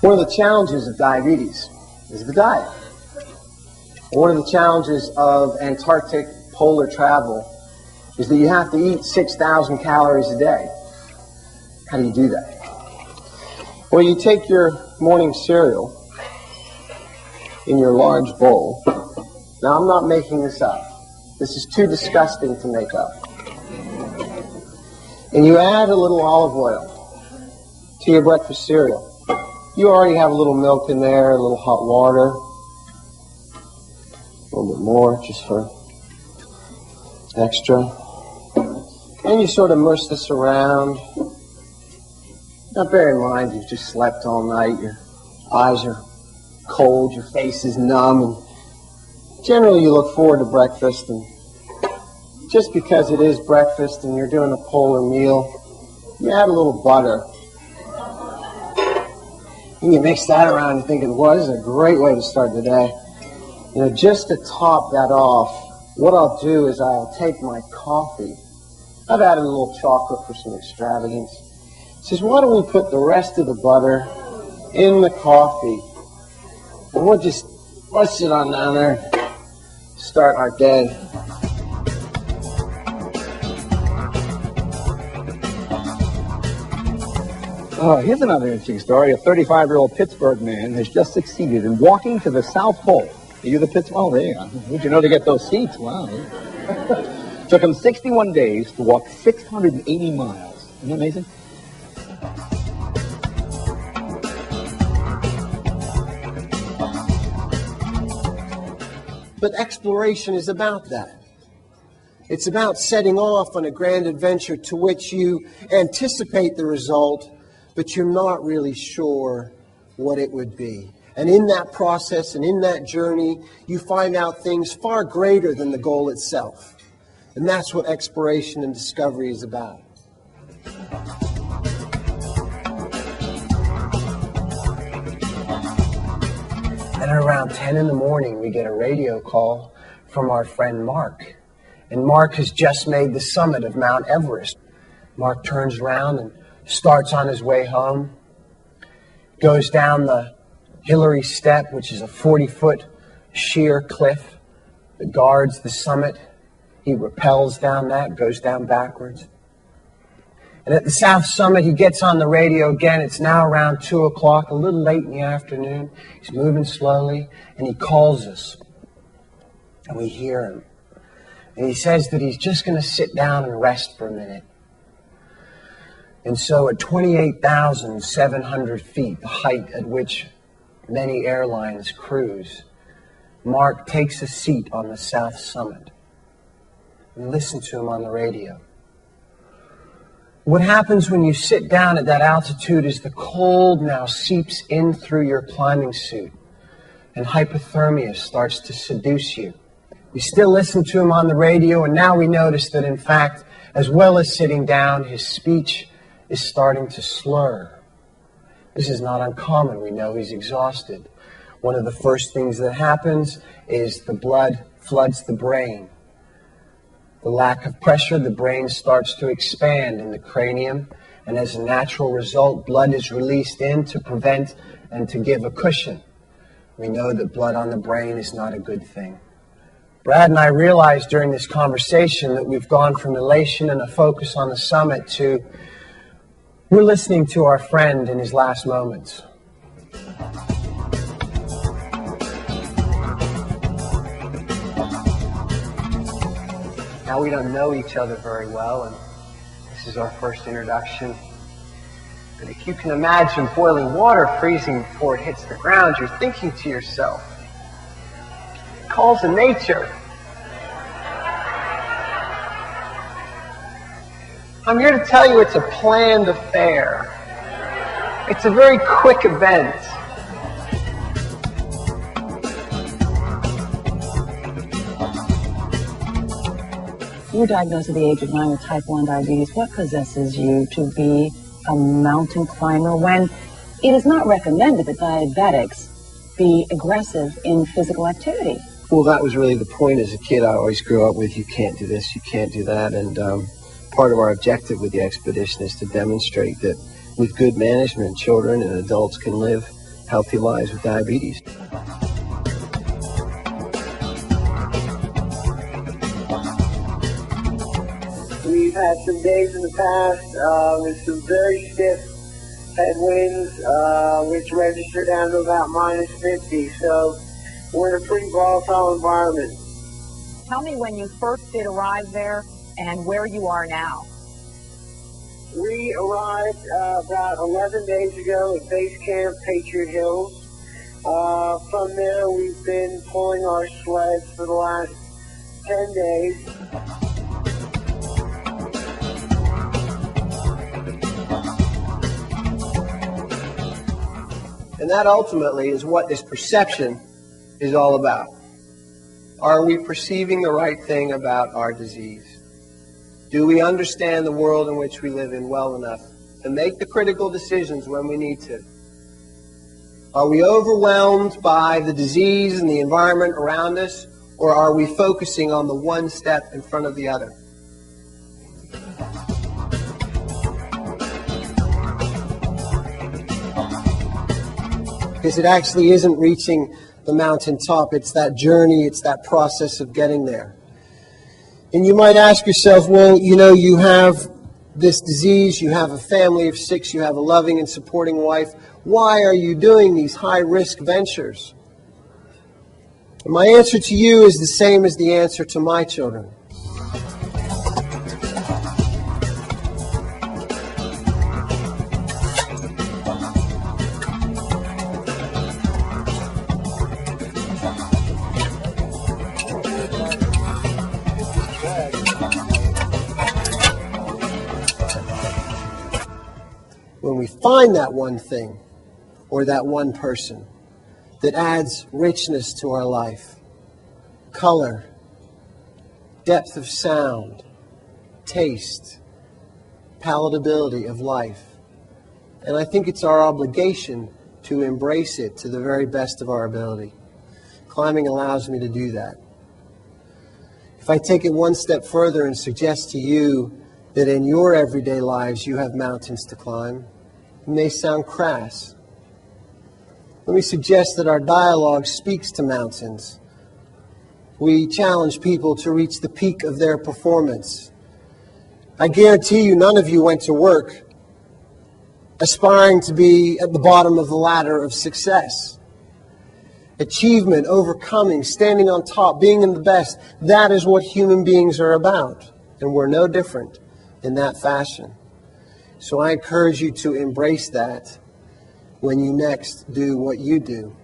One of the challenges of diabetes is the diet. One of the challenges of Antarctic polar travel is that you have to eat 6,000 calories a day. How do you do that? Well, you take your morning cereal in your large bowl. Now, I'm not making this up. This is too disgusting to make up. And you add a little olive oil to your breakfast cereal. You already have a little milk in there, a little hot water, a little bit more just for extra. And you sort of mush this around. Now bear in mind you've just slept all night, your eyes are cold, your face is numb, and generally you look forward to breakfast, and just because it is breakfast and you're doing a polar meal, you add a little butter. And you mix that around, you're thinking, well, this is a great way to start the day. You know, just to top that off, what I'll do is I'll take my coffee. I've added a little chocolate for some extravagance. It says, why don't we put the rest of the butter in the coffee? And we'll just let's sit on down there, start our day. Here's another interesting story. A 35-year-old Pittsburgh man has just succeeded in walking to the South Pole. Are you the Pittsburgh? Oh, there you go. Who'd you know to get those seats? Wow. Took him 61 days to walk 680 miles. Isn't that amazing? But exploration is about that. It's about setting off on a grand adventure to which you anticipate the result, but you're not really sure what it would be. And in that process and in that journey, you find out things far greater than the goal itself. And that's what exploration and discovery is about. And at around 10 in the morning, we get a radio call from our friend Mark. And Mark has just made the summit of Mount Everest. Mark turns around and starts on his way home, goes down the Hillary Step, which is a 40-foot sheer cliff that guards the summit. He rappels down that, goes down backwards. And at the South Summit, he gets on the radio again. It's now around 2 o'clock, a little late in the afternoon. He's moving slowly, and he calls us. And we hear him. And he says that he's just going to sit down and rest for a minute. And so at 28,700 feet, the height at which many airlines cruise, Mark takes a seat on the South Summit. And listen to him on the radio. What happens when you sit down at that altitude is the cold now seeps in through your climbing suit, and hypothermia starts to seduce you. We still listen to him on the radio, and now we notice that, in fact, as well as sitting down, his speech is starting to slur. This is not uncommon. We know he's exhausted. One of the first things that happens is the blood floods the brain. The lack of pressure, the brain starts to expand in the cranium, and as a natural result, blood is released in to prevent and to give a cushion. We know that blood on the brain is not a good thing. Brad and I realized during this conversation that we've gone from elation and a focus on the summit to we're listening to our friend in his last moments. Now we don't know each other very well, and this is our first introduction. But if you can imagine boiling water freezing before it hits the ground, you're thinking to yourself, calls of nature. I'm here to tell you it's a planned affair. It's a very quick event. You were diagnosed at the age of 9 with type 1 diabetes. What possesses you to be a mountain climber when it is not recommended that diabetics be aggressive in physical activity? Well, that was really the point as a kid. I always grew up with, you can't do this, you can't do that. And part of our objective with the expedition is to demonstrate that with good management, children and adults can live healthy lives with diabetes. We've had some days in the past with some very stiff headwinds, which register down to about -50. So we're in a pretty volatile environment. Tell me when you first did arrive there and where you are now. We arrived about 11 days ago at Base Camp Patriot Hills. From there, we've been pulling our sleds for the last 10 days. And that ultimately is what this perception is all about. Are we perceiving the right thing about our disease? Do we understand the world in which we live in well enough to make the critical decisions when we need to? Are we overwhelmed by the disease and the environment around us, or are we focusing on the one step in front of the other? Because it actually isn't reaching the mountaintop. It's that journey, it's that process of getting there. And you might ask yourself, well, you know, you have this disease, you have a family of 6, you have a loving and supporting wife. Why are you doing these high-risk ventures? And my answer to you is the same as the answer to my children. When we find that one thing or that one person that adds richness to our life, color, depth of sound, taste, palatability of life, and I think it's our obligation to embrace it to the very best of our ability. Climbing allows me to do that. If I take it one step further and suggest to you that in your everyday lives you have mountains to climb, it may sound crass. Let me suggest that our dialogue speaks to mountains. We challenge people to reach the peak of their performance. I guarantee you none of you went to work aspiring to be at the bottom of the ladder of success. Achievement, overcoming, standing on top, being in the best, that is what human beings are about. And we're no different in that fashion. So I encourage you to embrace that when you next do what you do.